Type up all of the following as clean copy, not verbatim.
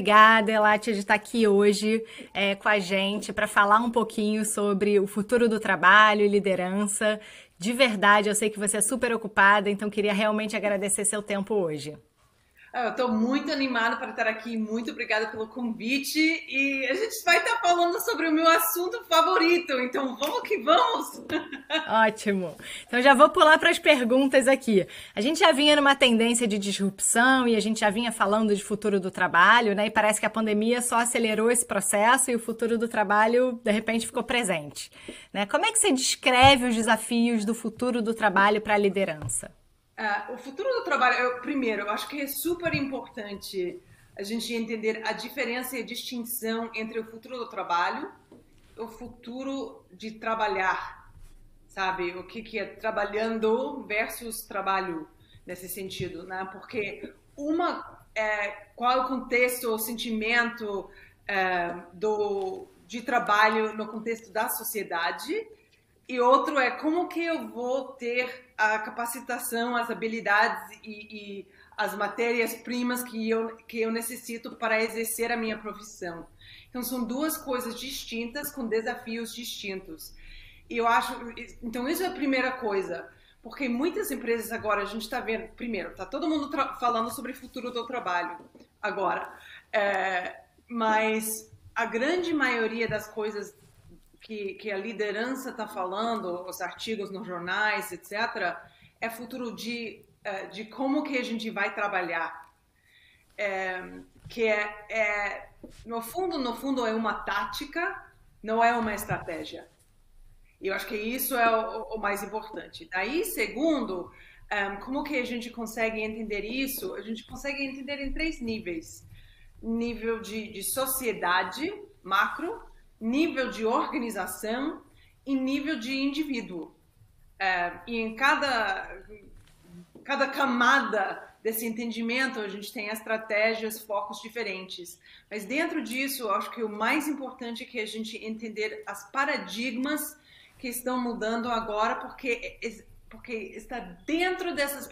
obrigada, Elatia, de estar aqui hoje com a gente para falar um pouquinho sobre o futuro do trabalho e liderança. De verdade, eu sei que você é super ocupada, então queria realmente agradecer seu tempo hoje. Eu estou muito animada para estar aqui. Muito obrigada pelo convite. E a gente vai estar falando sobre o meu assunto favorito. Então vamos que vamos! Ótimo. Então já vou pular para as perguntas aqui. A gente já vinha numa tendência de disrupção e a gente já vinha falando de futuro do trabalho, né? E parece que a pandemia só acelerou esse processo e o futuro do trabalho, de repente, ficou presente, né? Como é que você descreve os desafios do futuro do trabalho para a liderança? O futuro do trabalho, primeiro, eu acho que é super importante a gente entender a diferença e a distinção entre o futuro do trabalho e o futuro de trabalhar, sabe? O que é trabalhando versus trabalho nesse sentido, né? Porque qual é o contexto, o sentimento de trabalho no contexto da sociedade, e outro é como que eu vou ter a capacitação, as habilidades e as matérias-primas que eu necessito para exercer a minha profissão. Então, são duas coisas distintas com desafios distintos. E eu acho, então isso é a primeira coisa, porque muitas empresas agora, a gente está vendo, primeiro, está todo mundo falando sobre o futuro do trabalho agora, mas a grande maioria das coisas que a liderança está falando, os artigos nos jornais, etc., é futuro de como que a gente vai trabalhar. Que no fundo, é uma tática, não é uma estratégia. E eu acho que isso é o mais importante. Daí, segundo, como que a gente consegue entender isso? A gente consegue entender em três níveis. Nível de sociedade, macro, nível de organização e nível de indivíduo. E em cada camada desse entendimento, a gente tem estratégias, focos diferentes. Mas dentro disso, eu acho que o mais importante é que a gente entender as paradigmas que estão mudando agora, porque está dentro dessas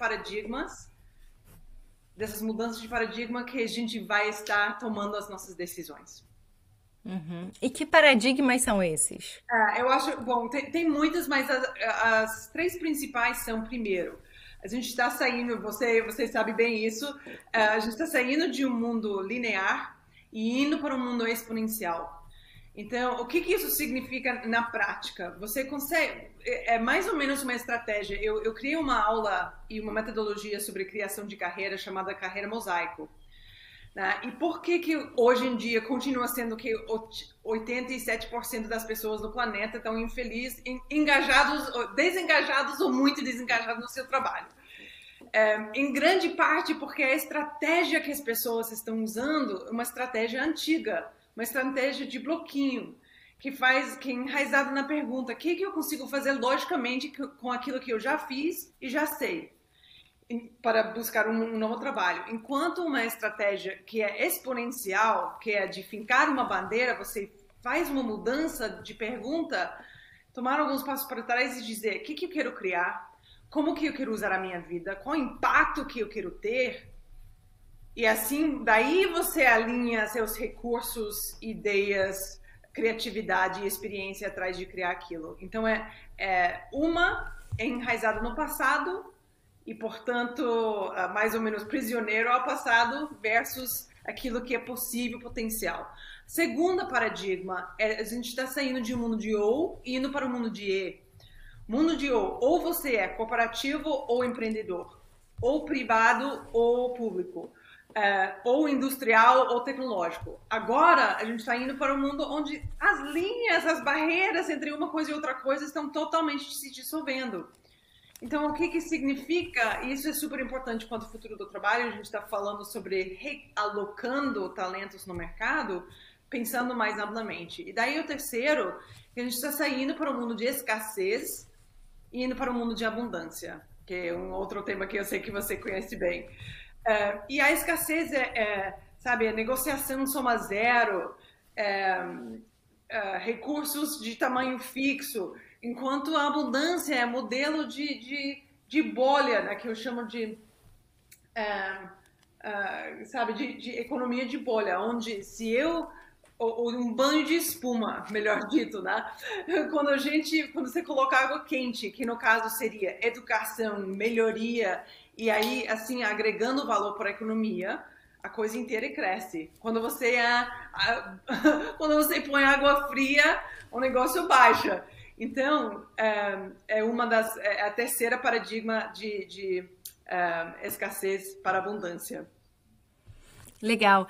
mudanças de paradigma, que a gente vai estar tomando as nossas decisões. Uhum. E que paradigmas são esses? Eu acho, bom, tem muitas, mas as três principais são, primeiro, a gente está saindo, você sabe bem isso, a gente está saindo de um mundo linear e indo para um mundo exponencial. Então, o que isso significa na prática? Você consegue, é mais ou menos uma estratégia. Eu criei uma aula e uma metodologia sobre criação de carreira chamada Carreira Mosaico. Né? E por que hoje em dia continua sendo que 87% das pessoas no planeta estão infelizes, engajados, desengajados ou muito desengajados no seu trabalho? Em grande parte porque a estratégia que as pessoas estão usando é uma estratégia antiga, uma estratégia de bloquinho, que é enraizada na pergunta: o que eu consigo fazer logicamente com aquilo que eu já fiz e já sei, para buscar um novo trabalho. Enquanto uma estratégia que é exponencial, que é de fincar uma bandeira, você faz uma mudança de pergunta, tomar alguns passos para trás e dizer: o que eu quero criar, como que eu quero usar a minha vida, qual o impacto que eu quero ter, e assim, daí você alinha seus recursos, ideias, criatividade e experiência atrás de criar aquilo. Então, uma é enraizada no passado e, portanto, mais ou menos prisioneiro ao passado versus aquilo que é possível, potencial. Segunda paradigma, a gente está saindo de um mundo de ou e indo para o mundo de e. Mundo de ou você é corporativo ou empreendedor, ou privado ou público, ou industrial ou tecnológico. Agora a gente está indo para um mundo onde as linhas, as barreiras entre uma coisa e outra coisa estão totalmente se dissolvendo. Então, o que significa? Isso é super importante quanto ao futuro do trabalho. A gente está falando sobre realocando talentos no mercado, pensando mais amplamente. E daí o terceiro, que a gente está saindo para um mundo de escassez e indo para um mundo de abundância, que é um outro tema que eu sei que você conhece bem. E a escassez sabe, a negociação soma zero, recursos de tamanho fixo, enquanto a abundância é modelo de bolha, né, que eu chamo de sabe, de economia de bolha, onde se eu ou um banho de espuma, melhor dito, né? Quando você coloca água quente, que no caso seria educação, melhoria, e aí, assim, agregando valor para a economia, a coisa inteira cresce. Quando você põe água fria, o negócio baixa. Então, é a terceira paradigma de escassez para abundância. Legal.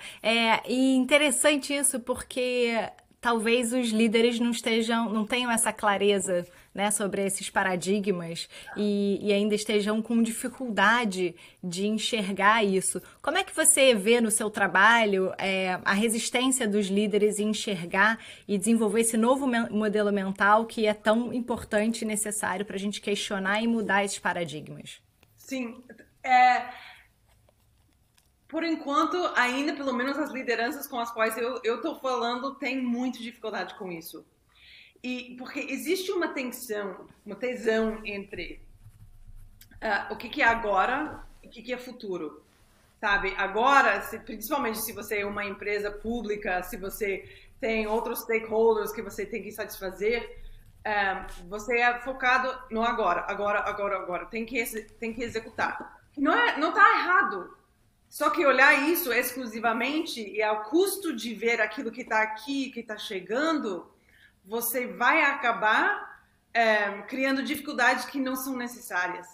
E interessante isso porque talvez os líderes não tenham essa clareza, né, sobre esses paradigmas e ainda estejam com dificuldade de enxergar isso. Como é que você vê no seu trabalho a resistência dos líderes em enxergar e desenvolver esse novo modelo mental que é tão importante e necessário para a gente questionar e mudar esses paradigmas? Sim, por enquanto, ainda pelo menos as lideranças com as quais eu estou falando têm muita dificuldade com isso. E porque existe uma tensão, uma tesão entre o que é agora e o que é futuro. Sabe, agora, principalmente se você é uma empresa pública, se você tem outros stakeholders que você tem que satisfazer, você é focado no agora, agora. Tem que executar. Não está errado. Só que olhar isso exclusivamente e ao custo de ver aquilo que está aqui, que está chegando, você vai acabar criando dificuldades que não são necessárias.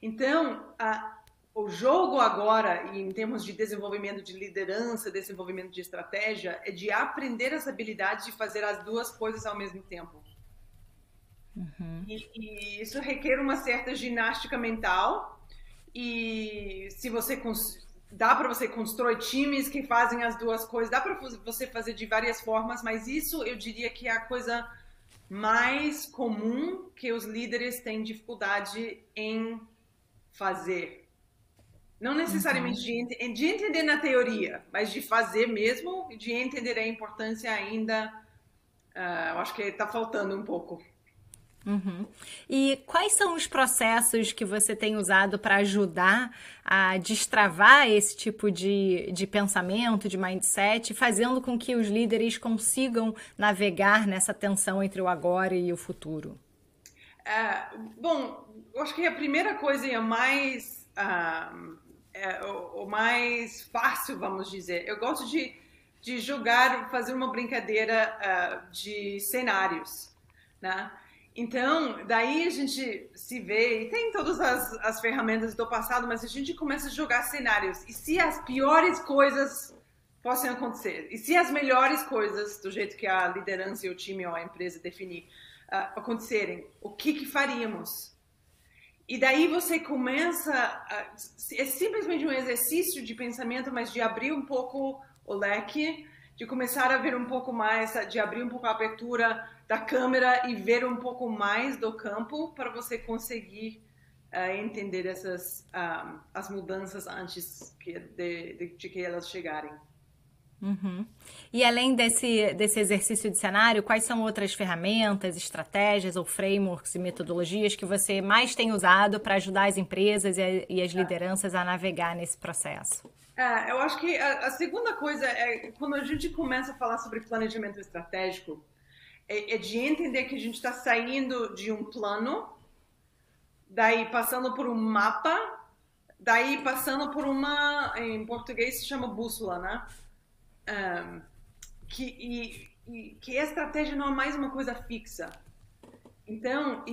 Então, o jogo agora, em termos de desenvolvimento de liderança, desenvolvimento de estratégia, é de aprender as habilidades de fazer as duas coisas ao mesmo tempo. Uhum. E isso requer uma certa ginástica mental. E se você dá para você construir times que fazem as duas coisas, dá para você fazer de várias formas, mas isso eu diria que é a coisa mais comum que os líderes têm dificuldade em fazer. Não necessariamente de entender na teoria, mas de fazer mesmo, de entender a importância ainda, eu acho que está faltando um pouco. Uhum. E quais são os processos que você tem usado para ajudar a destravar esse tipo de pensamento, de mindset, fazendo com que os líderes consigam navegar nessa tensão entre o agora e o futuro? Bom, eu acho que a primeira coisa e a mais, o mais fácil, vamos dizer, eu gosto de jogar, fazer uma brincadeira de cenários, né? Então, daí a gente se vê, e tem todas as ferramentas do passado, mas a gente começa a jogar cenários. E se as piores coisas possam acontecer? E se as melhores coisas, do jeito que a liderança e o time ou a empresa definir, acontecerem? O que faríamos? E daí você começa, é simplesmente um exercício de pensamento, mas de abrir um pouco o leque, de começar a ver um pouco mais, de abrir um pouco a abertura da câmera e ver um pouco mais do campo para você conseguir entender as mudanças antes de que elas chegarem. Uhum. E além desse exercício de cenário, quais são outras ferramentas, estratégias ou frameworks e metodologias que você mais tem usado para ajudar as empresas e as lideranças a navegar nesse processo? Eu acho que a segunda coisa é quando a gente começa a falar sobre planejamento estratégico, é de entender que a gente está saindo de um plano, daí passando por um mapa, daí passando por em português se chama bússola, né? Que a estratégia não é mais uma coisa fixa. Então,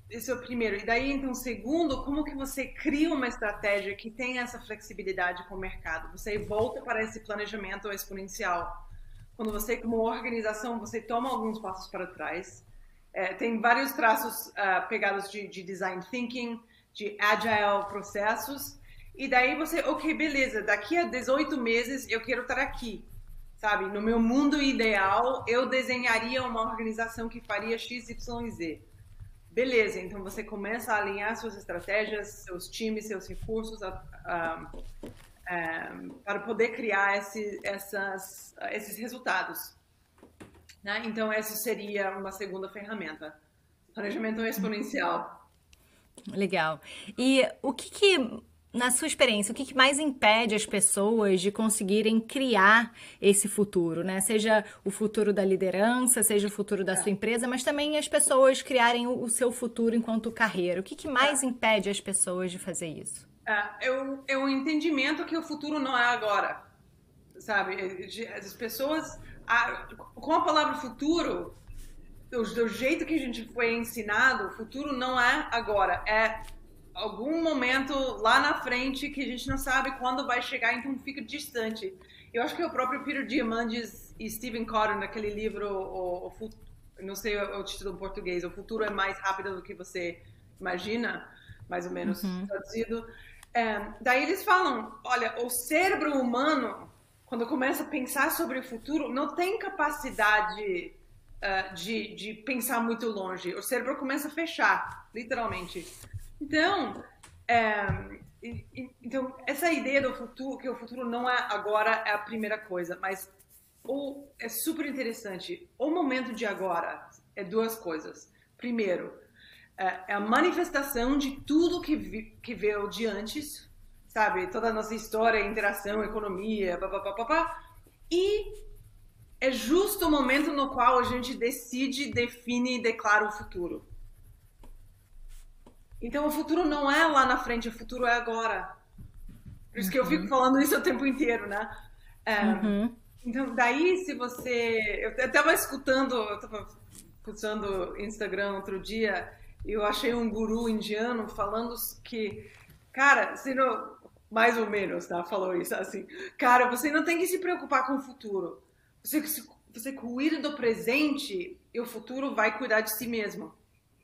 esse é o primeiro. E daí, então, segundo, como que você cria uma estratégia que tem essa flexibilidade com o mercado? Você volta para esse planejamento exponencial. Quando você, como organização, você toma alguns passos para trás. Tem vários traços pegados de design thinking, de agile processos. E daí você, ok, beleza, daqui a 18 meses eu quero estar aqui. Sabe, no meu mundo ideal, eu desenharia uma organização que faria X, Y, Z. Beleza, então você começa a alinhar suas estratégias, seus times, seus recursos para poder criar esses resultados. Né? Então, essa seria uma segunda ferramenta. Planejamento exponencial. Legal. E o que na sua experiência, o que mais impede as pessoas de conseguirem criar esse futuro, né? Seja o futuro da liderança, seja o futuro da sua empresa, mas também as pessoas criarem o seu futuro enquanto carreira. O que mais impede as pessoas de fazer isso? É o entendimento que o futuro não é agora, sabe? As pessoas, com a palavra futuro, do jeito que a gente foi ensinado, o futuro não é agora, é algum momento lá na frente que a gente não sabe quando vai chegar, então fica distante. Eu acho que o próprio Peter Diamandis e Stephen Cotton, naquele livro, não sei o título em português, O Futuro é Mais Rápido do que Você Imagina, mais ou menos traduzido. Daí eles falam, olha, o cérebro humano, quando começa a pensar sobre o futuro, não tem capacidade de pensar muito longe. O cérebro começa a fechar, literalmente. Então, essa ideia do futuro, que o futuro não é agora, é a primeira coisa, mas é super interessante. O momento de agora é duas coisas. Primeiro, é a manifestação de tudo que veio de antes, sabe? Toda a nossa história, interação, economia, papapá. E é justo o momento no qual a gente decide, define e declara o futuro. Então, o futuro não é lá na frente, o futuro é agora. Por isso que eu fico falando isso o tempo inteiro, né? Então, daí, se você... Eu estava escutando Instagram outro dia, e eu achei um guru indiano falando que, cara, se não... mais ou menos, tá? Falou isso assim. Cara, você não tem que se preocupar com o futuro. Você cuida do presente e o futuro vai cuidar de si mesmo.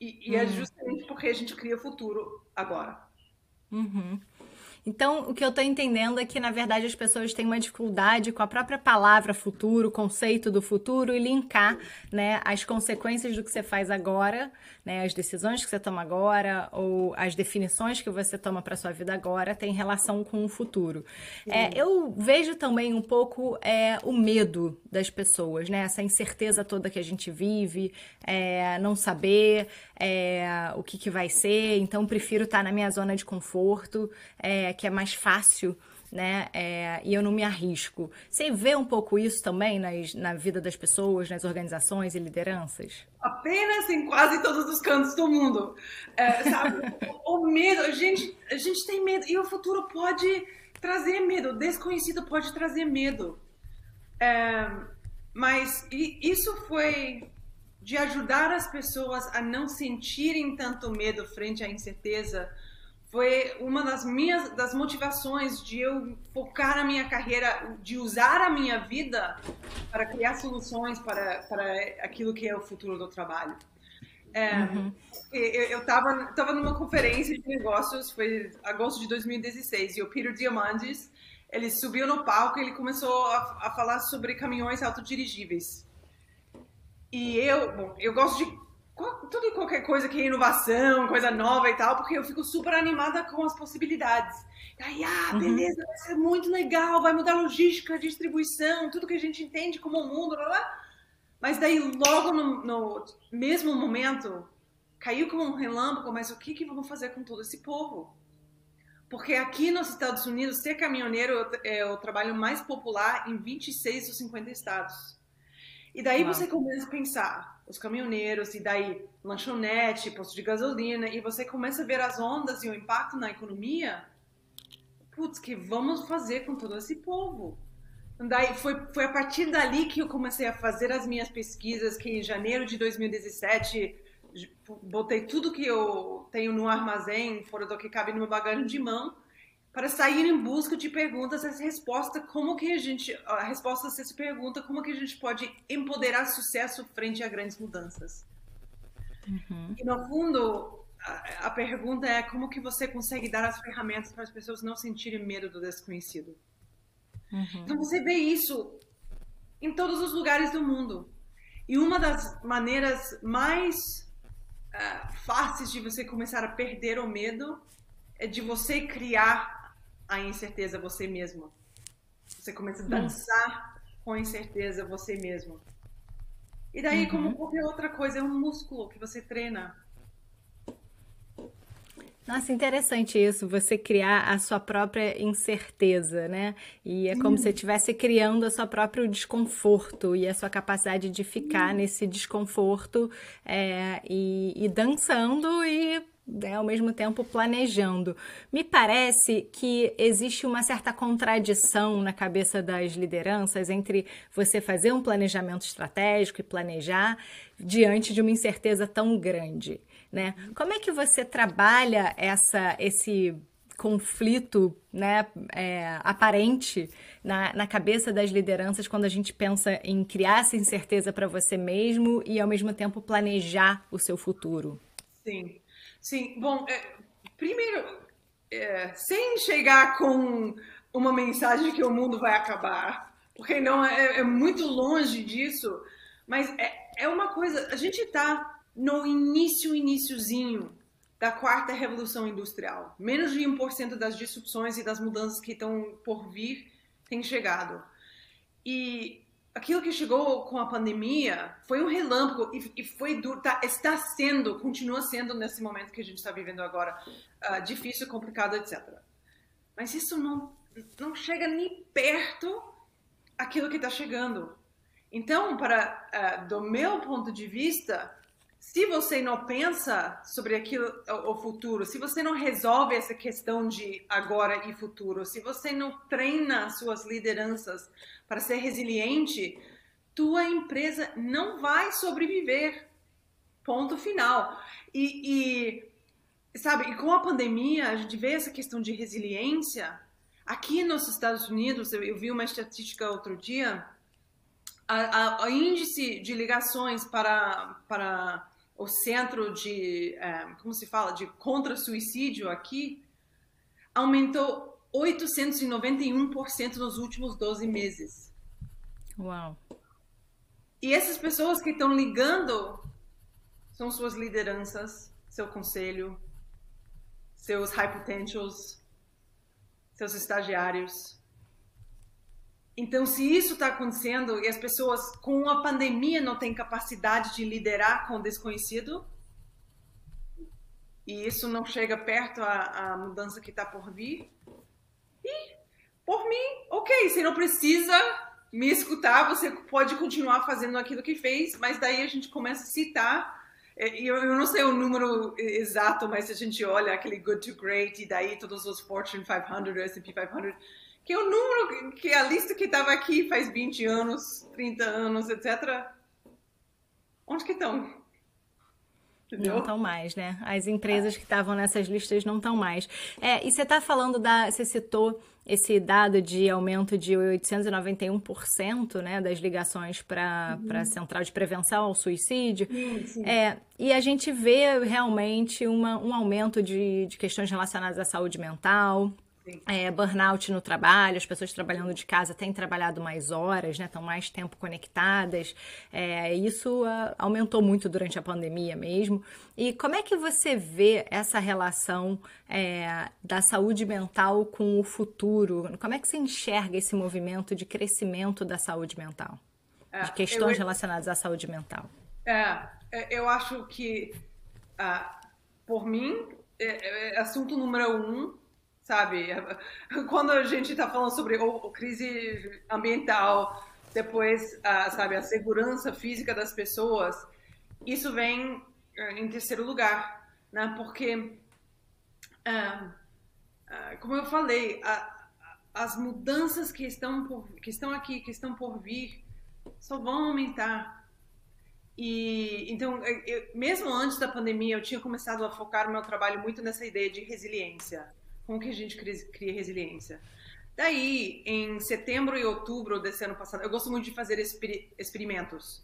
E é justamente porque a gente cria o futuro agora. Então, o que eu estou entendendo é que, na verdade, as pessoas têm uma dificuldade com a própria palavra futuro, o conceito do futuro, e linkar, né, as consequências do que você faz agora, né, as decisões que você toma agora, ou as definições que você toma para sua vida agora, tem relação com o futuro. Eu vejo também um pouco o medo das pessoas, né, essa incerteza toda que a gente vive, não saber o que vai ser, então prefiro estar na minha zona de conforto, que é mais fácil, né? E eu não me arrisco. Você vê um pouco isso também na vida das pessoas, nas organizações e lideranças? Apenas em quase todos os cantos do mundo. Sabe? O medo, a gente tem medo. E o futuro pode trazer medo. O desconhecido pode trazer medo. Mas isso foi de ajudar as pessoas a não sentirem tanto medo frente à incerteza. Foi uma das motivações de eu focar na minha carreira, de usar a minha vida para criar soluções para aquilo que é o futuro do trabalho. Eu estava numa conferência de negócios, foi agosto de 2016, e o Peter Diamandis, ele subiu no palco e ele começou a falar sobre caminhões autodirigíveis. E eu gosto de tudo e qualquer coisa que é inovação, coisa nova e tal, porque eu fico super animada com as possibilidades. Aí, beleza, vai ser muito legal, vai mudar a logística, a distribuição, tudo que a gente entende como o mundo, blá, blá. Mas daí, logo no mesmo momento, caiu como um relâmpago, mas o que vamos fazer com todo esse povo? Porque aqui nos Estados Unidos, ser caminhoneiro é o trabalho mais popular em 26 dos 50 estados. E daí você começa a pensar, os caminhoneiros, e daí lanchonete, posto de gasolina, e você começa a ver as ondas e o impacto na economia. Putz, que vamos fazer com todo esse povo? Daí foi a partir dali que eu comecei a fazer as minhas pesquisas, que em janeiro de 2017 botei tudo que eu tenho no armazém, fora do que cabe no meu bagagem de mão, para sair em busca de perguntas, essa resposta, a resposta a essa pergunta, como que a gente pode empoderar sucesso frente a grandes mudanças. E no fundo, a pergunta é como que você consegue dar as ferramentas para as pessoas não sentirem medo do desconhecido. Então você vê isso em todos os lugares do mundo. E uma das maneiras mais fáceis de você começar a perder o medo é de você criar a incerteza você mesmo. Você começa a dançar com a incerteza você mesmo. E daí, como qualquer outra coisa, é um músculo que você treina. Nossa, interessante isso, você criar a sua própria incerteza, né? E é como se você estivesse criando a sua próprio desconforto e a sua capacidade de ficar nesse desconforto e dançando e né, ao mesmo tempo planejando. Me parece que existe uma certa contradição na cabeça das lideranças entre você fazer um planejamento estratégico e planejar diante de uma incerteza tão grande, né? Como é que você trabalha esse conflito, né, aparente na cabeça das lideranças quando a gente pensa em criar essa incerteza para você mesmo e ao mesmo tempo planejar o seu futuro? Sim, sim. Bom, primeiro, sem chegar com uma mensagem que o mundo vai acabar, porque não é muito longe disso, mas é uma coisa. A gente está no iniciozinho da quarta revolução industrial. Menos de 1% das disrupções e das mudanças que estão por vir têm chegado. E aquilo que chegou com a pandemia foi um relâmpago e foi duro, está sendo, continua sendo nesse momento que a gente está vivendo agora, difícil, complicado, etc. Mas isso não chega nem perto aquilo que está chegando. Então, do meu ponto de vista, se você não pensa sobre aquilo, o futuro, se você não resolve essa questão de agora e futuro, se você não treina suas lideranças para ser resiliente, tua empresa não vai sobreviver. Ponto final. Sabe, e com a pandemia, a gente vê essa questão de resiliência. Aqui nos Estados Unidos, eu vi uma estatística outro dia, o índice de ligações para o centro de, como se fala, de contra-suicídio aqui, aumentou 891% nos últimos 12 meses. Uau! E essas pessoas que estão ligando são suas lideranças, seu conselho, seus high potentials, seus estagiários. Então, se isso está acontecendo e as pessoas com a pandemia não têm capacidade de liderar com o desconhecido, e isso não chega perto à mudança que está por vir, e por mim, ok, você não precisa me escutar, você pode continuar fazendo aquilo que fez, mas daí a gente começa a citar, eu não sei o número exato, mas a gente olha aquele good to great, e daí todos os Fortune 500, S&P 500, que é o número, que é a lista que estava aqui faz 20 anos, 30 anos, etc. Onde que estão? Entendeu? Não estão mais, né? As empresas que estavam nessas listas não estão mais. E você está falando você citou esse dado de aumento de 891%, né, das ligações para a Central de Prevenção ao Suicídio. Sim. E a gente vê realmente um aumento de questões relacionadas à saúde mental. Burnout no trabalho, as pessoas trabalhando de casa têm trabalhado mais horas, né? Estão mais tempo conectadas. Isso aumentou muito durante a pandemia mesmo. E como é que você vê essa relação da saúde mental com o futuro? Como é que você enxerga esse movimento de crescimento da saúde mental? De questões relacionadas à saúde mental? Eu acho que, por mim, assunto número 1, sabe? Quando a gente está falando sobre crise ambiental, depois, sabe, a segurança física das pessoas, isso vem em terceiro lugar, né? Porque, como eu falei, as mudanças que estão aqui, que estão por vir, só vão aumentar. E então, mesmo antes da pandemia, eu tinha começado a focar o meu trabalho muito nessa ideia de resiliência. Como que a gente cria resiliência? Daí, em setembro e outubro desse ano passado, eu gosto muito de fazer experimentos.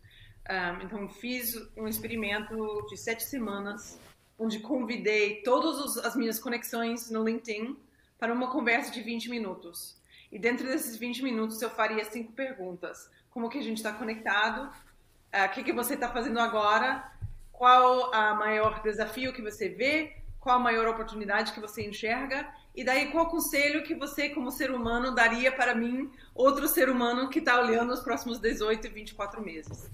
Então, fiz um experimento de 7 semanas, onde convidei todas as minhas conexões no LinkedIn para uma conversa de 20 minutos. E dentro desses 20 minutos, eu faria 5 perguntas. Como que a gente está conectado? O que você está fazendo agora? Qual o maior desafio que você vê? Qual a maior oportunidade que você enxerga? E daí, qual conselho que você, como ser humano, daria para mim, outro ser humano que está olhando os próximos 18 e 24 meses?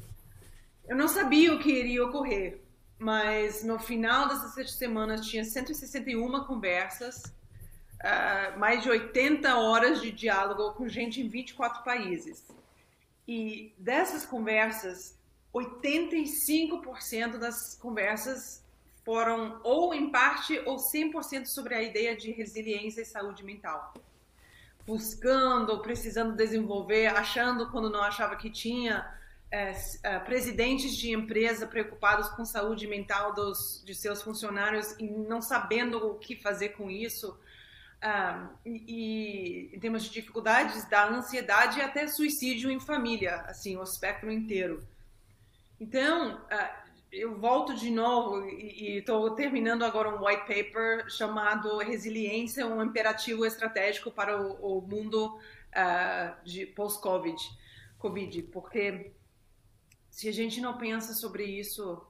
Eu não sabia o que iria ocorrer. mas no final dessas 7 semanas tinha 161 conversas, mais de 80 horas de diálogo com gente em 24 países. E dessas conversas, 85% das conversas foram ou em parte ou 100% sobre a ideia de resiliência e saúde mental. Buscando, precisando desenvolver, achando quando não achava que tinha, presidentes de empresa preocupados com saúde mental de seus funcionários e não sabendo o que fazer com isso. E em termos de dificuldades da ansiedade e até suicídio em família, assim, o espectro inteiro. Então, eu volto de novo e estou terminando agora um white paper chamado Resiliência, um imperativo estratégico para o mundo de post-Covid, porque se a gente não pensa sobre isso,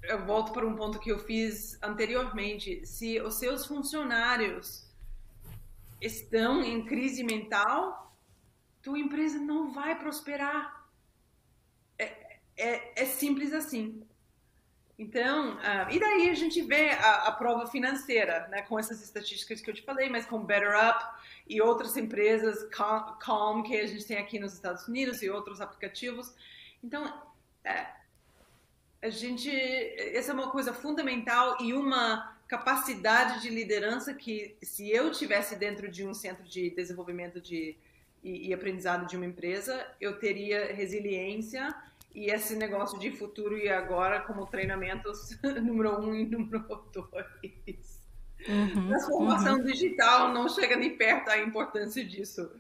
eu volto para um ponto que eu fiz anteriormente. Se os seus funcionários estão em crise mental, tua empresa não vai prosperar. É simples assim. Então, e daí a gente vê a prova financeira, né, com essas estatísticas que eu te falei, mas com BetterUp e outras empresas, Calm, que a gente tem aqui nos Estados Unidos e outros aplicativos. Então, essa é uma coisa fundamental e uma capacidade de liderança que, se eu tivesse dentro de um centro de desenvolvimento e aprendizado de uma empresa, eu teria resiliência e esse negócio de futuro e agora como treinamentos número 1 e número 2. Transformação digital não chega nem perto da importância disso.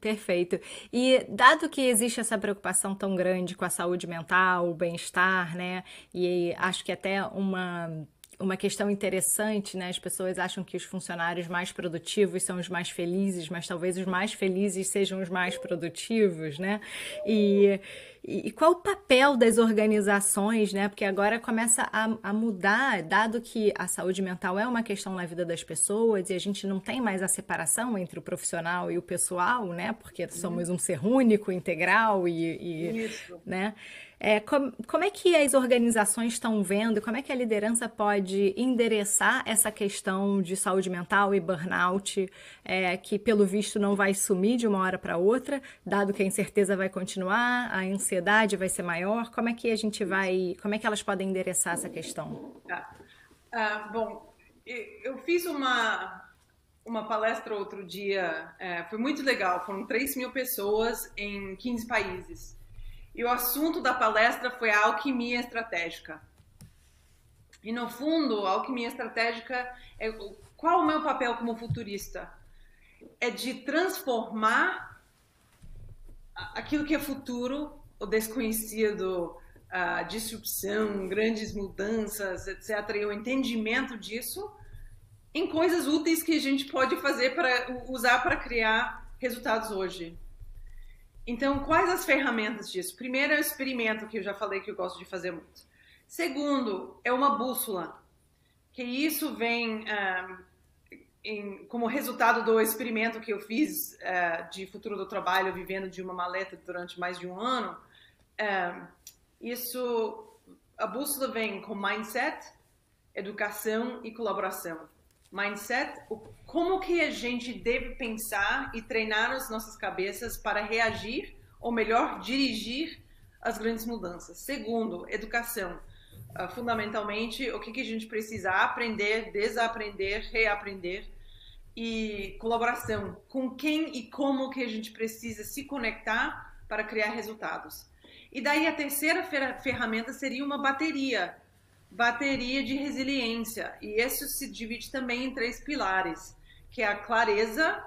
Perfeito. E dado que existe essa preocupação tão grande com a saúde mental, o bem-estar, né? E acho que até uma questão interessante, né? As pessoas acham que os funcionários mais produtivos são os mais felizes, mas talvez os mais felizes sejam os mais produtivos, né? E qual o papel das organizações, né? Porque agora começa a mudar, dado que a saúde mental é uma questão na vida das pessoas e a gente não tem mais a separação entre o profissional e o pessoal, né? Porque somos um ser único, integral Isso. né? Como é que as organizações estão vendo, como é que a liderança pode endereçar essa questão de saúde mental e burnout, que pelo visto não vai sumir de uma hora para outra, dado que a incerteza vai continuar, a ansiedade vai ser maior, como é que como é que elas podem endereçar essa questão? Bom, eu fiz uma palestra outro dia, foi muito legal, foram 3.000 pessoas em 15 países. E o assunto da palestra foi a alquimia estratégica. E no fundo, a alquimia estratégica qual é o meu papel como futurista? É de transformar aquilo que é futuro, o desconhecido, a disrupção, grandes mudanças, etc., e o entendimento disso, em coisas úteis que a gente pode fazer para usar para criar resultados hoje. Então, quais as ferramentas disso? Primeiro é o experimento, que eu já falei que eu gosto de fazer muito. Segundo, é uma bússola, que isso vem como resultado do experimento que eu fiz de futuro do trabalho, vivendo de uma maleta durante mais de um ano. A bússola vem com mindset, educação e colaboração. Mindset, como que a gente deve pensar e treinar as nossas cabeças para reagir, ou melhor, dirigir as grandes mudanças. Segundo, educação. Fundamentalmente, o que a gente precisa aprender, desaprender, reaprender. E colaboração. Com quem e como que a gente precisa se conectar para criar resultados. E daí a terceira ferramenta seria uma bateria de resiliência, e isso se divide também em 3 pilares, que é a clareza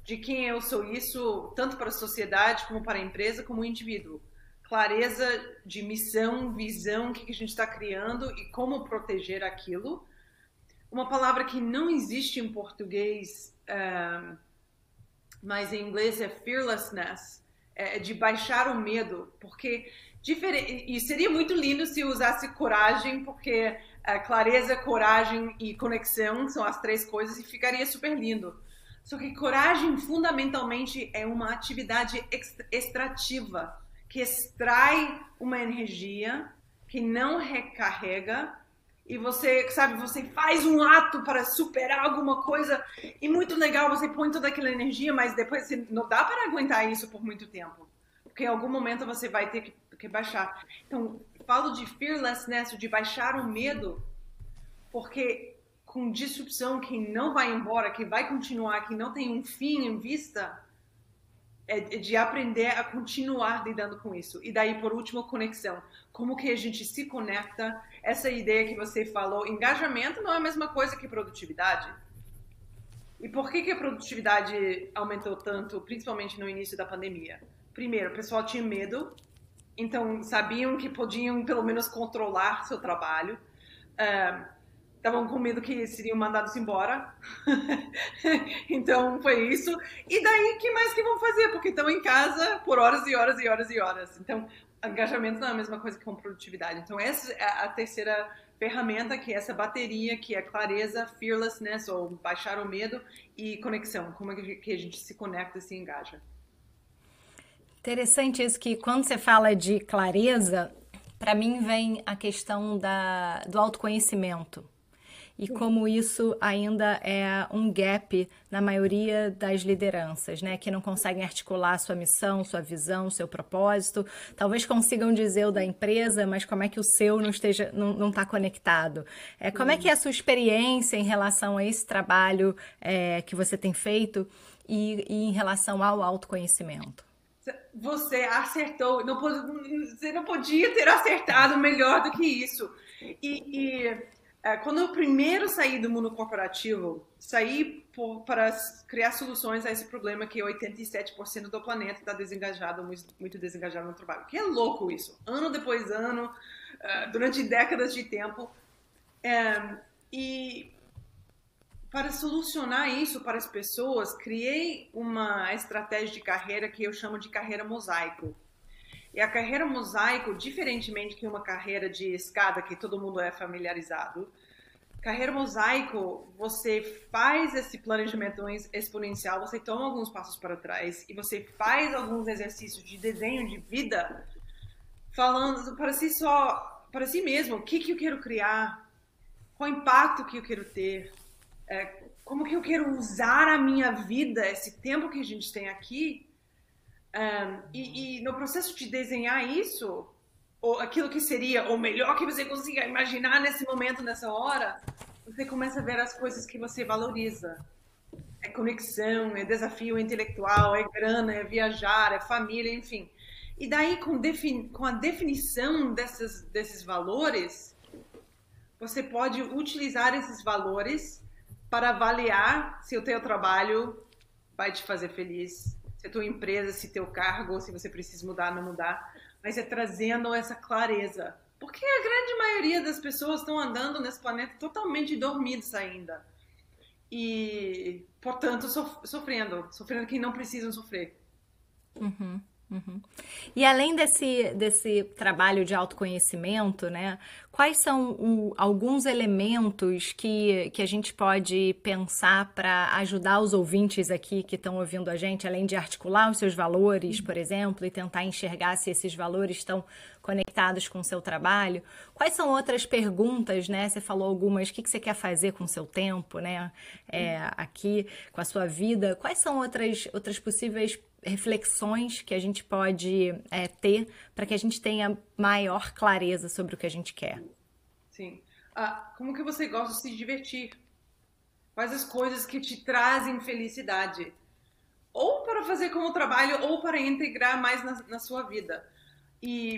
de quem eu sou, isso tanto para a sociedade como para a empresa, como indivíduo. Clareza de missão, visão, o que a gente está criando e como proteger aquilo. Uma palavra que não existe em português, mas em inglês é fearlessness, de baixar o medo, porque e seria muito lindo se usasse coragem, porque clareza, coragem e conexão são as 3 coisas e ficaria super lindo. Só que coragem fundamentalmente é uma atividade extrativa, que extrai uma energia, que não recarrega, e você, sabe, você faz um ato para superar alguma coisa, e muito legal, você põe toda aquela energia, mas depois não dá para aguentar isso por muito tempo. Porque em algum momento você vai ter que baixar. Então, falo de fearlessness, de baixar o medo, porque com disrupção que não vai embora, que vai continuar, que não tem um fim em vista, é de aprender a continuar lidando com isso. E daí, por último, conexão. Como que a gente se conecta? Essa ideia que você falou, engajamento não é a mesma coisa que produtividade. E por que a produtividade aumentou tanto, principalmente no início da pandemia? Primeiro, o pessoal tinha medo, então sabiam que podiam pelo menos controlar seu trabalho. Estavam com medo que seriam mandados embora. Então foi isso. E daí, o que mais que vão fazer? Porque estão em casa por horas e horas e horas e horas. Então, engajamento não é a mesma coisa que com produtividade. Então, essa é a terceira ferramenta, que é essa bateria, que é clareza, fearlessness, ou baixar o medo, e conexão. Como é que a gente se conecta e se engaja. Interessante isso, que quando você fala de clareza, para mim vem a questão do autoconhecimento. E como isso ainda é um gap na maioria das lideranças, né? Que não conseguem articular sua missão, sua visão, seu propósito. Talvez consigam dizer o da empresa, mas como é que o seu não está conectado? Como é que é a sua experiência em relação a esse trabalho que você tem feito e em relação ao autoconhecimento? Você acertou, você não podia ter acertado melhor do que isso. Quando eu primeiro saí do mundo corporativo, saí para criar soluções a esse problema que 87% do planeta está desengajado, muito desengajado no trabalho. Que é louco isso. Ano depois ano, durante décadas de tempo. E para solucionar isso para as pessoas, criei uma estratégia de carreira que eu chamo de carreira mosaico. E a carreira mosaico, diferentemente que uma carreira de escada que todo mundo é familiarizado, carreira mosaico, você faz esse planejamento exponencial, você toma alguns passos para trás e você faz alguns exercícios de desenho de vida, falando para si mesmo, o que eu quero criar, qual impacto que eu quero ter, como que eu quero usar a minha vida, esse tempo que a gente tem aqui. E no processo de desenhar isso, ou aquilo que seria o melhor que você consiga imaginar nesse momento, nessa hora, você começa a ver as coisas que você valoriza. É conexão, é desafio intelectual, é grana, é viajar, é família, enfim. E daí, com a definição desses valores, você pode utilizar esses valores para avaliar se o teu trabalho vai te fazer feliz, se a tua empresa, se teu cargo, se você precisa mudar, não mudar, mas é trazendo essa clareza. Porque a grande maioria das pessoas estão andando nesse planeta totalmente dormidos ainda. E, portanto, sofrendo que não precisam sofrer. Uhum. Uhum. E além desse trabalho de autoconhecimento, né, quais são alguns elementos que a gente pode pensar para ajudar os ouvintes aqui que estão ouvindo a gente, além de articular os seus valores, por exemplo, e tentar enxergar se esses valores estão conectados com o seu trabalho? Quais são outras perguntas, né? Você falou algumas, o que você quer fazer com o seu tempo, né? Aqui, com a sua vida. Quais são outras possíveis reflexões que a gente pode ter para que a gente tenha maior clareza sobre o que a gente quer? Sim. Como que você gosta de se divertir? Quais as coisas que te trazem felicidade? Ou para fazer como trabalho, ou para integrar mais na sua vida.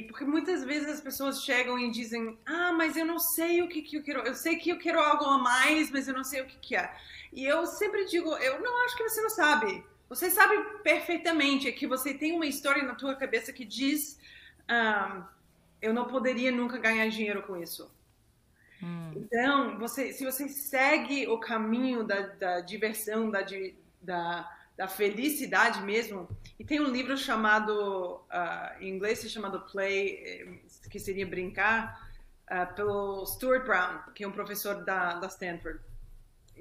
Porque muitas vezes as pessoas chegam e dizem, mas eu não sei o que eu quero. Eu sei que eu quero algo a mais, mas eu não sei o que é. E eu sempre digo, eu não acho que você não sabe. Você sabe perfeitamente que você tem uma história na tua cabeça que diz eu não poderia nunca ganhar dinheiro com isso. Então, se você segue o caminho da diversão, da felicidade mesmo, e tem um livro chamado, em inglês se chama Play, que seria brincar, pelo Stuart Brown, que é um professor da Stanford.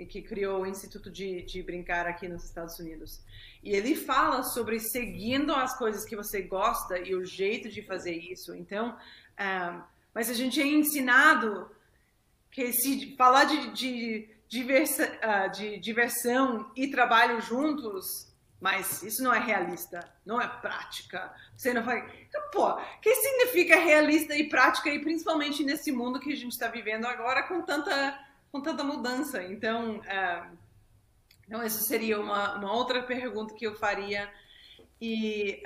que criou o Instituto de Brincar aqui nos Estados Unidos. E ele fala sobre seguindo as coisas que você gosta e o jeito de fazer isso. Então, mas a gente é ensinado que se falar de diversão e trabalho juntos, mas isso não é realista, não é prática. Você não vai. Pô, o que significa realista e prática, e principalmente nesse mundo que a gente está vivendo agora com tanta mudança? Então, então isso seria uma outra pergunta que eu faria. E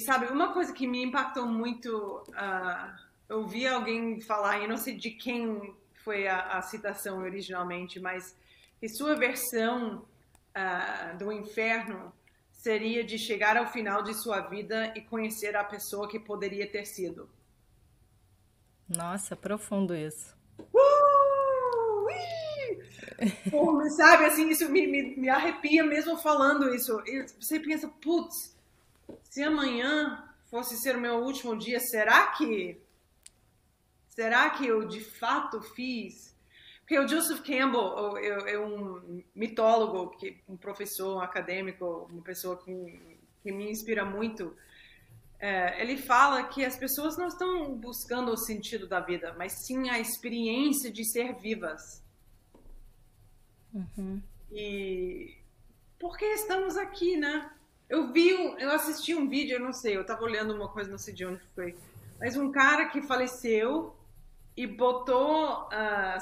sabe, uma coisa que me impactou muito, eu vi alguém falar, eu não sei de quem foi a citação originalmente, mas que sua versão do inferno seria de chegar ao final de sua vida e conhecer a pessoa que poderia ter sido. Nossa, profundo isso. Pô, sabe, assim, isso me arrepia mesmo falando isso. E você pensa, putz, se amanhã fosse ser o meu último dia, será que eu de fato fiz? Porque o Joseph Campbell é um mitólogo, um professor, um acadêmico, uma pessoa que me inspira muito. Ele fala que as pessoas não estão buscando o sentido da vida, mas sim a experiência de ser vivas. Uhum. E por que estamos aqui, né? Eu assisti um vídeo, eu não sei, eu estava olhando uma coisa, não sei de onde foi, mas um cara que faleceu e botou,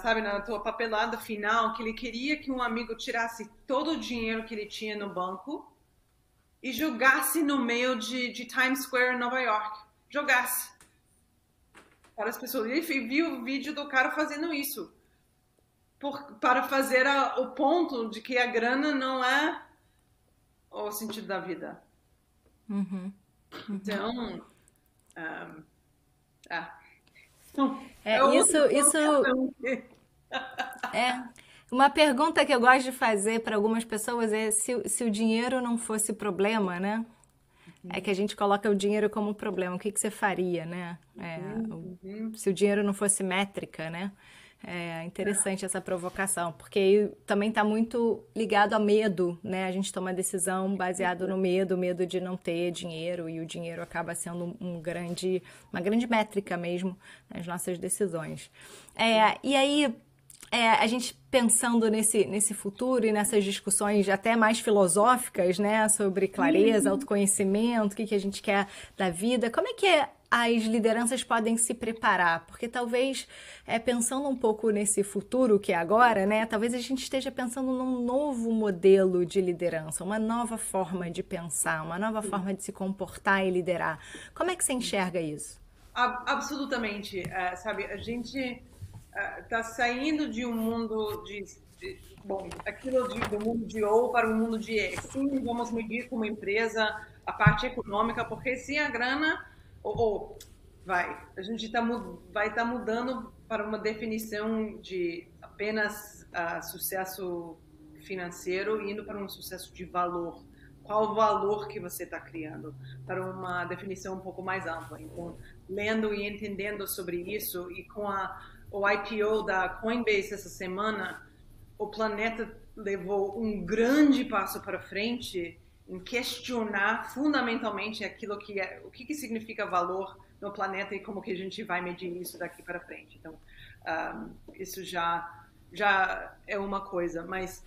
sabe, na tua papelada final, que ele queria que um amigo tirasse todo o dinheiro que ele tinha no banco e jogasse no meio de Times Square, em Nova York. Jogasse para as pessoas. E viu o vídeo do cara fazendo isso. Para fazer o ponto de que a grana não é o sentido da vida. Uhum. Uhum. Então, uma pergunta que eu gosto de fazer para algumas pessoas é se o dinheiro não fosse problema, né? É que a gente coloca o dinheiro como problema. O que você faria, né? Se o dinheiro não fosse métrica, né? É interessante essa provocação, porque aí também está muito ligado a medo, né? A gente toma decisão baseado no medo de não ter dinheiro, e o dinheiro acaba sendo uma grande métrica mesmo nas nossas decisões. E aí, a gente pensando nesse futuro e nessas discussões até mais filosóficas, né? Sobre clareza, autoconhecimento, o que a gente quer da vida, como é que as lideranças podem se preparar? Porque talvez, pensando um pouco nesse futuro que é agora, né? Talvez a gente esteja pensando num novo modelo de liderança, uma nova forma de pensar, uma nova forma de se comportar e liderar. Como é que você enxerga isso? Absolutamente. Sabe, a gente está saindo de um mundo do mundo de ou para o mundo de sim, vamos medir como empresa a parte econômica, porque sem a grana a gente vai estar mudando para uma definição de apenas sucesso financeiro e indo para um sucesso de valor. Qual o valor que você está criando? Para uma definição um pouco mais ampla. Então, lendo e entendendo sobre isso, e com o IPO da Coinbase essa semana, o planeta levou um grande passo para frente em questionar fundamentalmente o que significa valor no planeta e como que a gente vai medir isso daqui para frente. Então, isso já é uma coisa, mas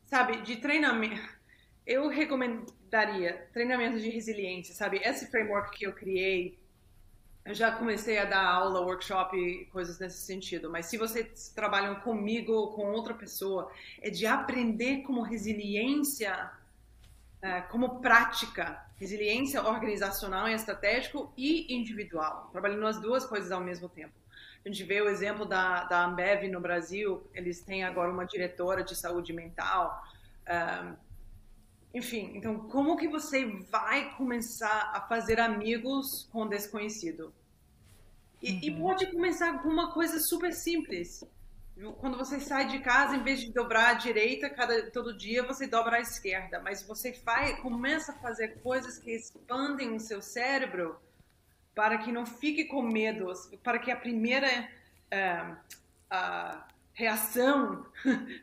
sabe, de treinamento, eu recomendaria treinamento de resiliência, sabe? Esse framework que eu criei, eu já comecei a dar aula, workshop e coisas nesse sentido, mas se vocês trabalham comigo ou com outra pessoa, é de aprender como resiliência, como prática, resiliência organizacional e estratégico e individual, trabalhando as duas coisas ao mesmo tempo. A gente vê o exemplo da Ambev no Brasil, eles têm agora uma diretora de saúde mental. Enfim, então como que você vai começar a fazer amigos com o desconhecido? E pode começar com uma coisa super simples. Quando você sai de casa, em vez de dobrar à direita todo dia, você dobra à esquerda. Mas você começa a fazer coisas que expandem o seu cérebro para que não fique com medo, para que a primeira a reação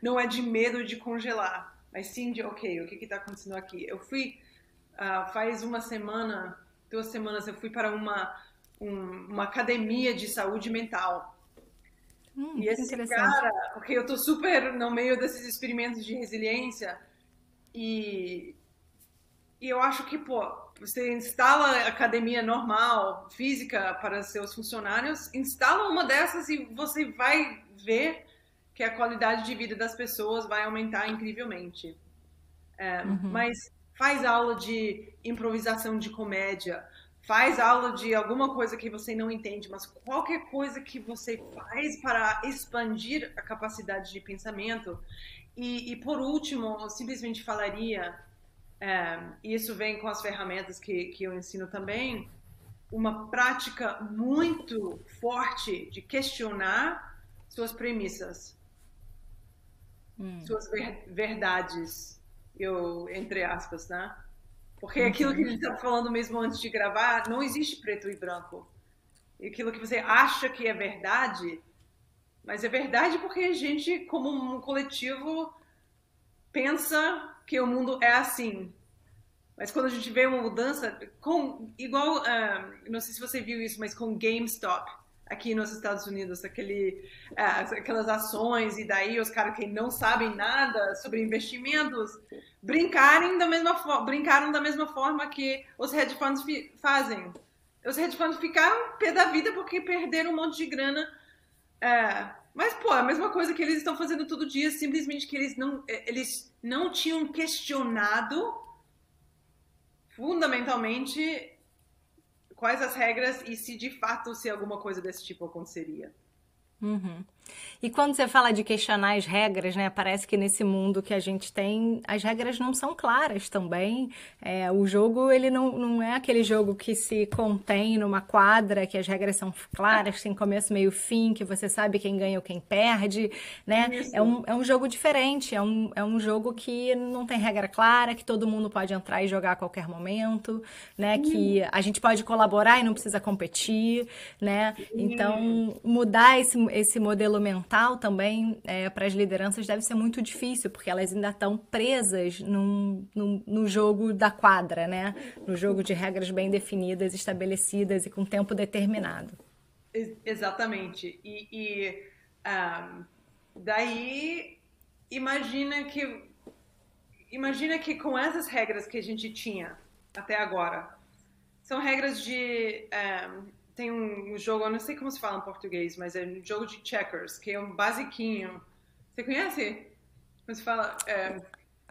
não é de medo de congelar, mas sim de, ok, o que está acontecendo aqui? Eu fui, faz uma semana, 2 semanas, eu fui para uma academia de saúde mental. E Que esse interessante. cara, porque eu tô super no meio desses experimentos de resiliência, e, e eu acho que, pô, você instala academia normal, física para seus funcionários, instala uma dessas e você vai ver que a qualidade de vida das pessoas vai aumentar incrivelmente. Mas faz aula de improvisação de comédia, faz aula de alguma coisa que você não entende, mas qualquer coisa que você faz para expandir a capacidade de pensamento. E por último, eu simplesmente falaria, e isso vem com as ferramentas que eu ensino também, uma prática muito forte de questionar suas premissas, suas verdades, eu, entre aspas, né? Porque aquilo que a gente estava falando mesmo antes de gravar, não existe preto e branco. E aquilo que você acha que é verdade, mas é verdade porque a gente, como um coletivo, pensa que o mundo é assim. Mas quando a gente vê uma mudança, igual, não sei se você viu isso, mas com GameStop, aqui nos Estados Unidos, aquelas ações, e daí os caras que não sabem nada sobre investimentos brincaram da mesma forma que os hedge funds fazem. Os hedge funds ficaram pé da vida porque perderam um monte de grana. Mas, pô, a mesma coisa que eles estão fazendo todo dia, simplesmente que eles não tinham questionado fundamentalmente quais as regras e se de fato se alguma coisa desse tipo aconteceria. E quando você fala de questionar as regras, né? Parece que nesse mundo que a gente tem, as regras não são claras também. O jogo, ele não é aquele jogo que se contém numa quadra, que as regras são claras, tem começo, meio, fim, que você sabe quem ganha ou quem perde, né? É Isso. um jogo diferente, é um jogo que não tem regra clara, que todo mundo pode entrar e jogar a qualquer momento, né? Que a gente pode colaborar e não precisa competir, né? Então, mudar esse modelo mental também para as lideranças deve ser muito difícil, porque elas ainda estão presas no jogo da quadra, né? No jogo de regras bem definidas, estabelecidas e com tempo determinado. Exatamente. Daí imagina que imagina que com essas regras que a gente tinha até agora, são regras de tem um jogo, eu não sei como se fala em português, mas é um jogo de checkers, que é um basiquinho. Você conhece? Como se fala?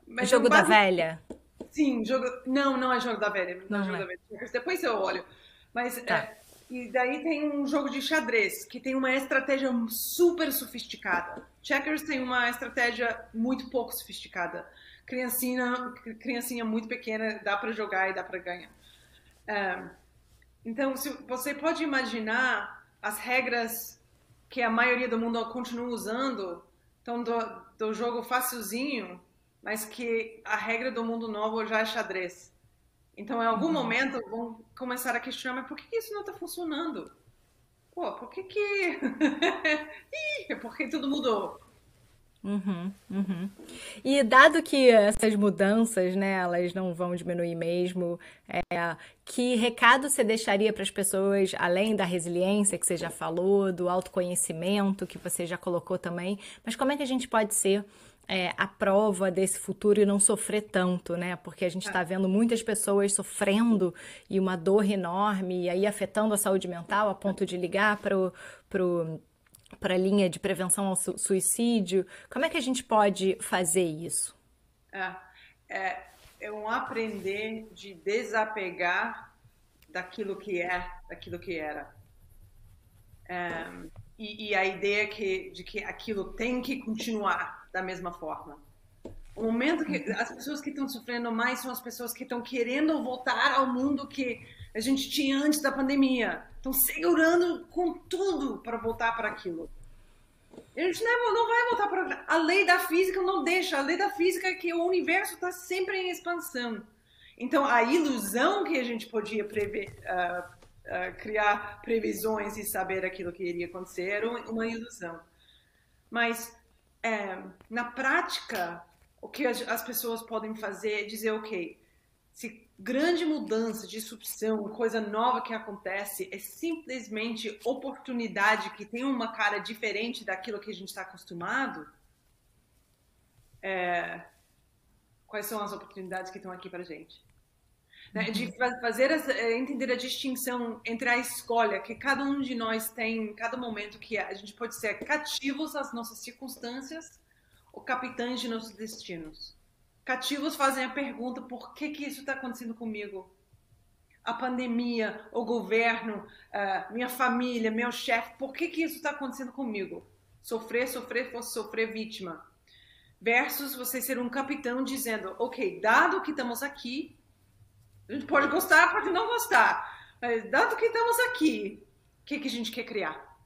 O Mas é um jogo da basiquinho. velha? Sim, jogo. Não, não é jogo da velha. Não é Não jogo da é. velha. Depois eu olho. Mas Tá. e daí tem um jogo de xadrez que tem uma estratégia super sofisticada. Checkers tem uma estratégia muito pouco sofisticada. Criancinha muito pequena, dá para jogar e dá para ganhar. Então, se você pode imaginar as regras que a maioria do mundo continua usando, então do jogo facilzinho, mas que a regra do mundo novo já é xadrez. Então, em algum momento, vão começar a questionar, mas por que isso não está funcionando? Pô, por que que... Ih, porque tudo mudou. E dado que essas mudanças, né, elas não vão diminuir mesmo, que recado você deixaria para as pessoas, além da resiliência que você já falou, do autoconhecimento que você já colocou também, mas como é que a gente pode ser a prova desse futuro e não sofrer tanto, né? Porque a gente está vendo muitas pessoas sofrendo e uma dor enorme, e aí afetando a saúde mental a ponto de ligar para a linha de prevenção ao suicídio. Como é que a gente pode fazer isso? É, é um aprender de desapegar daquilo que era. E a ideia de que aquilo tem que continuar da mesma forma. O momento que as pessoas que estão sofrendo mais são as pessoas que estão querendo voltar ao mundo que a gente tinha antes da pandemia. Estão segurando com tudo para voltar para aquilo. A gente não vai voltar para... A lei da física não deixa. A lei da física é que o universo está sempre em expansão. Então, a ilusão que a gente podia criar previsões e saber aquilo que iria acontecer, era uma ilusão. Mas, na prática, o que as pessoas podem fazer é dizer, ok, se grande mudança, disrupção, coisa nova que acontece é simplesmente oportunidade que tem uma cara diferente daquilo que a gente está acostumado, quais são as oportunidades que estão aqui para a gente? De fazer entender a distinção entre a escolha que cada um de nós tem em cada momento, que a gente pode ser cativos às nossas circunstâncias ou capitães de nossos destinos. Cativos fazem a pergunta: por que isso está acontecendo comigo? A pandemia, o governo, minha família, meu chefe, por que isso está acontecendo comigo? Sofrer, vítima. Versus você ser um capitão dizendo, ok, dado que estamos aqui, a gente pode gostar, pode não gostar, mas dado que estamos aqui, o que a gente quer criar?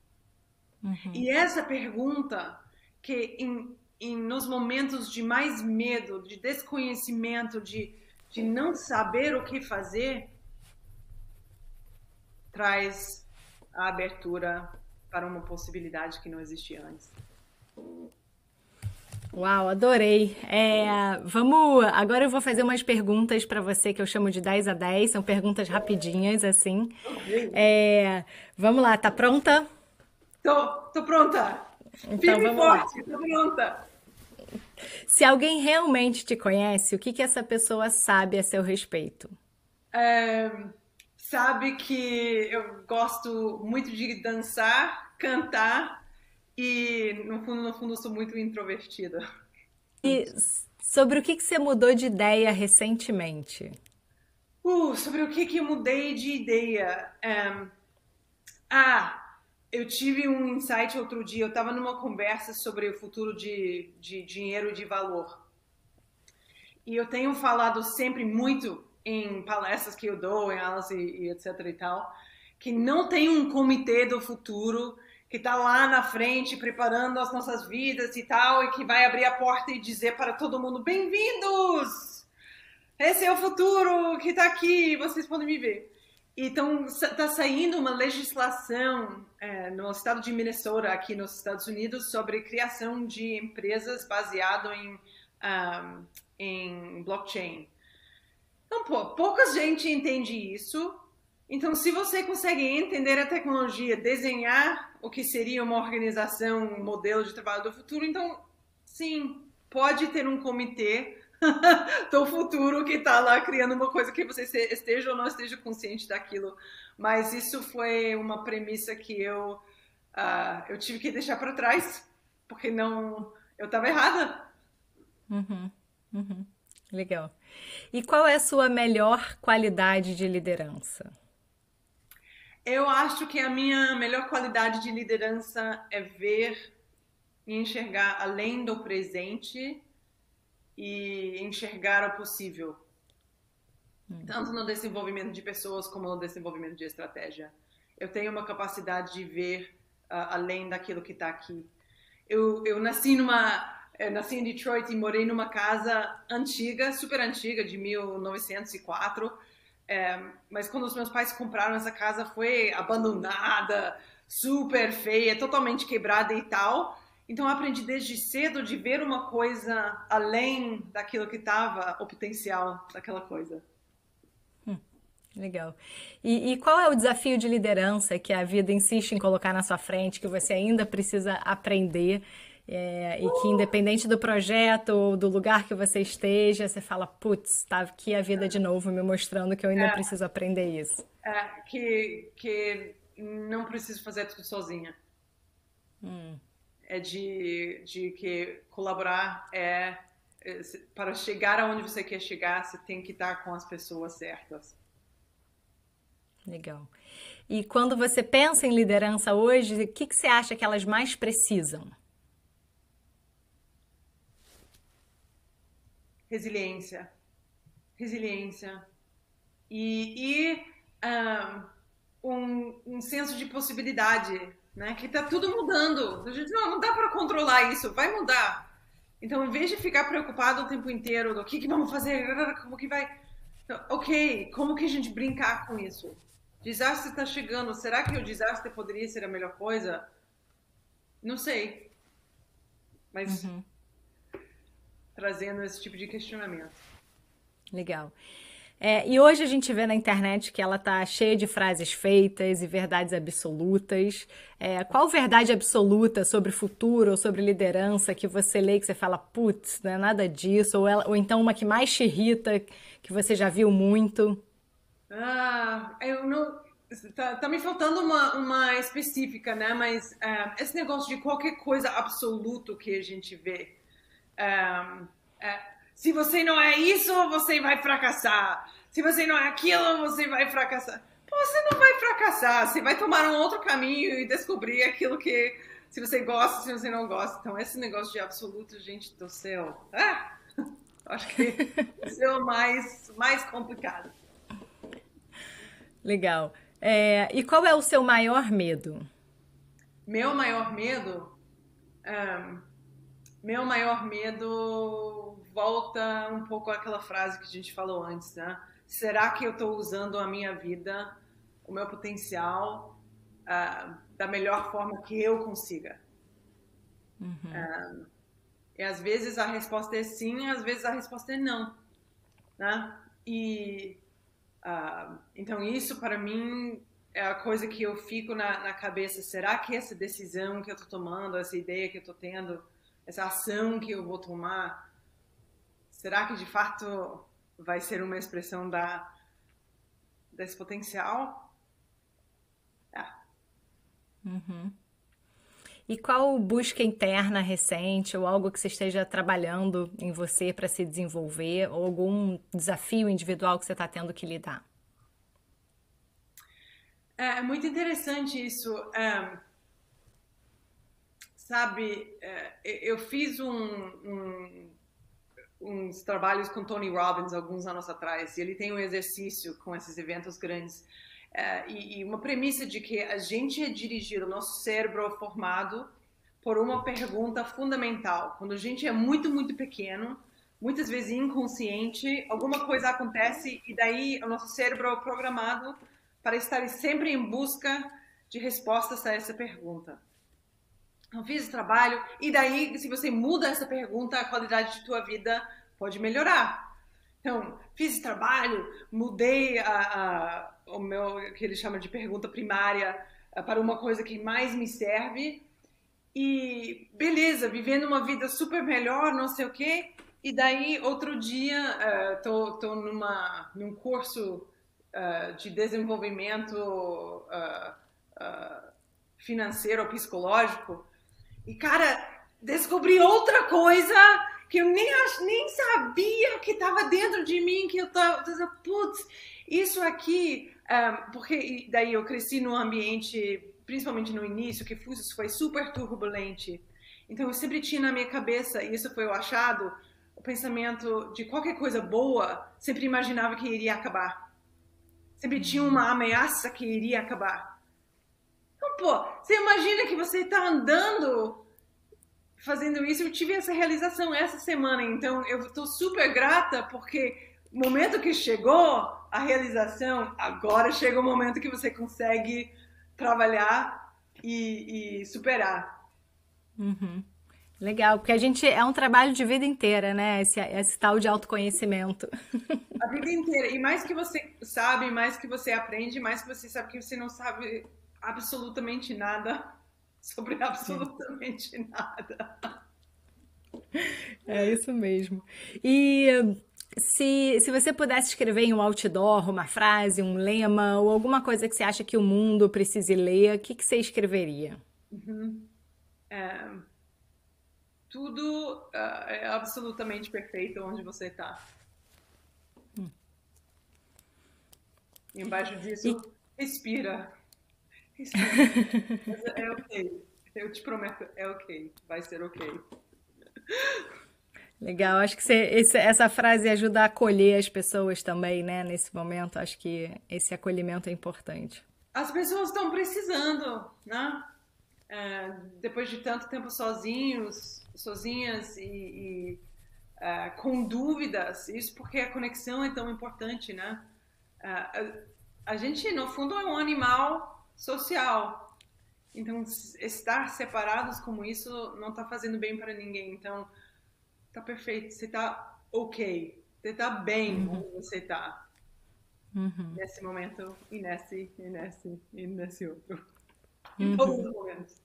E essa pergunta, que nos momentos de mais medo, de desconhecimento, de não saber o que fazer, traz a abertura para uma possibilidade que não existia antes. Uau, adorei. Agora eu vou fazer umas perguntas para você que eu chamo de 10 a 10, são perguntas rapidinhas, assim. Vamos lá, tá pronta? Tô pronta. Então Firme e vamos lá. forte, tô pronta. Se alguém realmente te conhece, o que essa pessoa sabe a seu respeito? Sabe que eu gosto muito de dançar, cantar e, no fundo, eu sou muito introvertida. E sobre o que você mudou de ideia recentemente? Sobre o que eu mudei de ideia? Eu tive um insight outro dia. Eu estava numa conversa sobre o futuro de dinheiro e de valor. E eu tenho falado sempre muito em palestras que eu dou, em aulas e etc e tal, que não tem um comitê do futuro que está lá na frente preparando as nossas vidas e tal, e que vai abrir a porta e dizer para todo mundo: bem-vindos! Esse é o futuro que está aqui, vocês podem me ver. Então, está saindo uma legislação no estado de Minnesota, aqui nos Estados Unidos, sobre criação de empresas baseado em blockchain. Então, pouca gente entende isso. Então, se você consegue entender a tecnologia, desenhar o que seria uma organização, um modelo de trabalho do futuro, então, sim, pode ter um comitê do futuro que está lá criando uma coisa que você esteja ou não esteja consciente daquilo. Mas isso foi uma premissa que eu tive que deixar para trás, porque eu estava errada. Legal. E qual é a sua melhor qualidade de liderança? Eu acho que a minha melhor qualidade de liderança é ver e enxergar além do presente e enxergar o possível. Tanto no desenvolvimento de pessoas como no desenvolvimento de estratégia. Eu tenho uma capacidade de ver além daquilo que está aqui. Eu nasci em Detroit e morei numa casa antiga, super antiga, de 1904. Mas quando os meus pais compraram essa casa, foi abandonada, super feia, totalmente quebrada e tal. Então eu aprendi desde cedo de ver uma coisa além daquilo que estava, o potencial daquela coisa. Legal. E qual é o desafio de liderança que a vida insiste em colocar na sua frente, que você ainda precisa aprender, e que independente do projeto ou do lugar que você esteja, você fala, putz, tá aqui a vida de novo me mostrando que eu ainda preciso aprender isso. Que não preciso fazer tudo sozinha. É de que colaborar para chegar aonde você quer chegar, você tem que estar com as pessoas certas. Legal. E quando você pensa em liderança hoje, o que você acha que elas mais precisam? Resiliência. E um senso de possibilidade, né? Que tá tudo mudando. A gente não dá para controlar isso, vai mudar. Então, em vez de ficar preocupado o tempo inteiro do que vamos fazer, como que vai... Ok, como que a gente brincar com isso? Desastre está chegando. Será que o desastre poderia ser a melhor coisa? Não sei. Mas trazendo esse tipo de questionamento. Legal. E hoje a gente vê na internet que ela tá cheia de frases feitas e verdades absolutas. Qual verdade absoluta sobre futuro ou sobre liderança que você lê que você fala, putz, não é nada disso? Ou então uma que mais te irrita, que você já viu muito? Eu não. Tá me faltando uma específica, né? Mas esse negócio de qualquer coisa absoluto que a gente vê. Se você não é isso, você vai fracassar. Se você não é aquilo, você vai fracassar. Pô, você não vai fracassar. Você vai tomar um outro caminho e descobrir aquilo que. Se você gosta, se você não gosta. Então, esse negócio de absoluto, gente do céu. Acho que esse é o mais complicado. Legal. E qual é o seu maior medo? Meu maior medo. ah, Meu maior medo volta um pouco àquela frase que a gente falou antes, né? Será que eu estou usando a minha vida, o meu potencial, da melhor forma que eu consiga? E às vezes a resposta é sim, às vezes a resposta é não, né? Então isso para mim é a coisa que eu fico na cabeça. Será que essa decisão que eu estou tomando, essa ideia que eu estou tendo, essa ação que eu vou tomar, será que de fato vai ser uma expressão desse potencial? E qual busca interna recente ou algo que você esteja trabalhando em você para se desenvolver ou algum desafio individual que você está tendo que lidar? É muito interessante isso. Sabe, eu fiz uns trabalhos com Tony Robbins alguns anos atrás, e ele tem um exercício com esses eventos grandes, e uma premissa de que a gente é dirigido, o nosso cérebro é formado por uma pergunta fundamental. Quando a gente é muito, muito pequeno, muitas vezes inconsciente, alguma coisa acontece e daí o nosso cérebro é programado para estar sempre em busca de respostas a essa pergunta. Eu fiz esse trabalho, e daí, se você muda essa pergunta, a qualidade de tua vida pode melhorar. Então, fiz esse trabalho, mudei o meu, que ele chama de pergunta primária, para uma coisa que mais me serve, e beleza, vivendo uma vida super melhor, não sei o quê, e daí, outro dia, tô num curso de desenvolvimento financeiro ou psicológico, e, cara, descobri outra coisa que eu nem sabia que estava dentro de mim, que eu tava, putz, isso aqui, porque daí eu cresci num ambiente, principalmente no início, que foi super turbulente. Então eu sempre tinha na minha cabeça, e isso foi o achado, o pensamento de qualquer coisa boa, sempre imaginava que iria acabar. Sempre tinha uma ameaça que iria acabar. Então, pô, você imagina que você está andando fazendo isso. Eu tive essa realização essa semana, então eu estou super grata porque o momento que chegou a realização, agora chega o momento que você consegue trabalhar e superar. Legal, porque a gente é um trabalho de vida inteira, né? Esse tal de autoconhecimento. A vida inteira. E mais que você sabe, mais que você aprende, mais que você sabe que você não sabe absolutamente nada sobre absolutamente nada. É isso mesmo. E se você pudesse escrever em um outdoor, uma frase, um lema ou alguma coisa que você acha que o mundo precise ler, o que que você escreveria? Tudo é absolutamente perfeito onde você está. Embaixo E disso, respira. Respira. Mas é ok. Eu te prometo, é ok. Vai ser ok. legal, acho que essa frase ajuda a acolher as pessoas também, né? Nesse momento, acho que esse acolhimento é importante. As pessoas estão precisando, né? Depois de tanto tempo sozinhas com dúvidas, isso porque a conexão é tão importante, né? a gente, no fundo, é um animal social. Então, estar separados como isso não está fazendo bem para ninguém. Então, tá perfeito. Você tá ok. Você tá bem onde você tá. Nesse momento, e nesse outro. Em todos os momentos.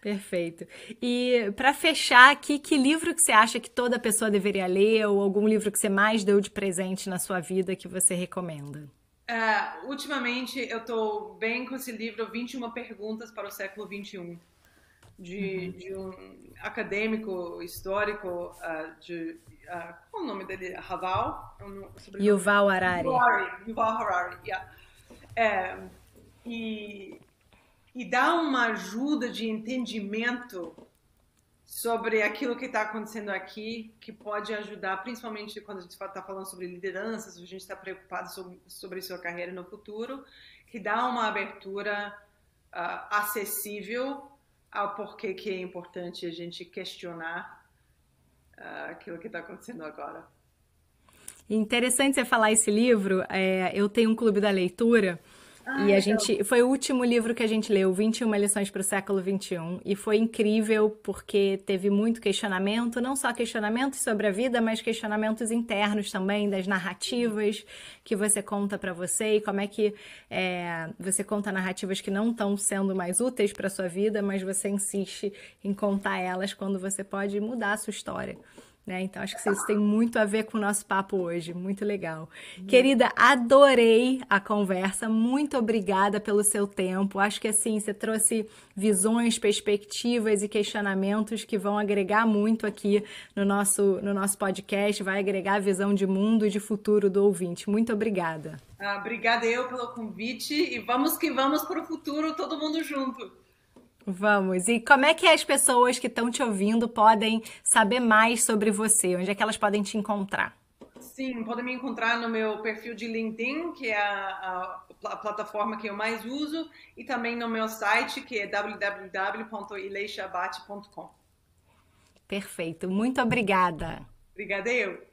Perfeito. E para fechar aqui, que livro que você acha que toda pessoa deveria ler ou algum livro que você mais deu de presente na sua vida que você recomenda? Ultimamente, eu tô bem com esse livro 21 Perguntas para o Século XXI, de um acadêmico histórico qual é o nome dele? Raval? Yuval Harari. Yuval Harari, yeah. É, e dá uma ajuda de entendimento sobre aquilo que está acontecendo aqui, que pode ajudar, principalmente quando a gente está falando sobre lideranças, a gente está preocupado sobre sua carreira no futuro, que dá uma abertura acessível ao porquê que é importante a gente questionar aquilo que está acontecendo agora. Interessante você falar esse livro. Eu tenho um clube da leitura e a gente foi o último livro que a gente leu, 21 lições para o século XXI, e foi incrível porque teve muito questionamento, não só questionamentos sobre a vida, mas questionamentos internos também, das narrativas que você conta para você e como é que você conta narrativas que não estão sendo mais úteis para sua vida, mas você insiste em contar elas quando você pode mudar a sua história. Né? Então, acho que isso tem muito a ver com o nosso papo hoje. Muito legal. Querida, adorei a conversa. Muito obrigada pelo seu tempo. Acho que, assim, você trouxe visões, perspectivas e questionamentos que vão agregar muito aqui no nosso podcast. Vai agregar a visão de mundo e de futuro do ouvinte. Muito obrigada. Obrigada eu pelo convite. E vamos que vamos para o futuro, todo mundo junto. Vamos. E como é que as pessoas que estão te ouvindo podem saber mais sobre você? Onde é que elas podem te encontrar? Sim, podem me encontrar no meu perfil de LinkedIn, que é a plataforma que eu mais uso, e também no meu site, que é www.ileixabate.com. Perfeito. Muito obrigada. Obrigada eu.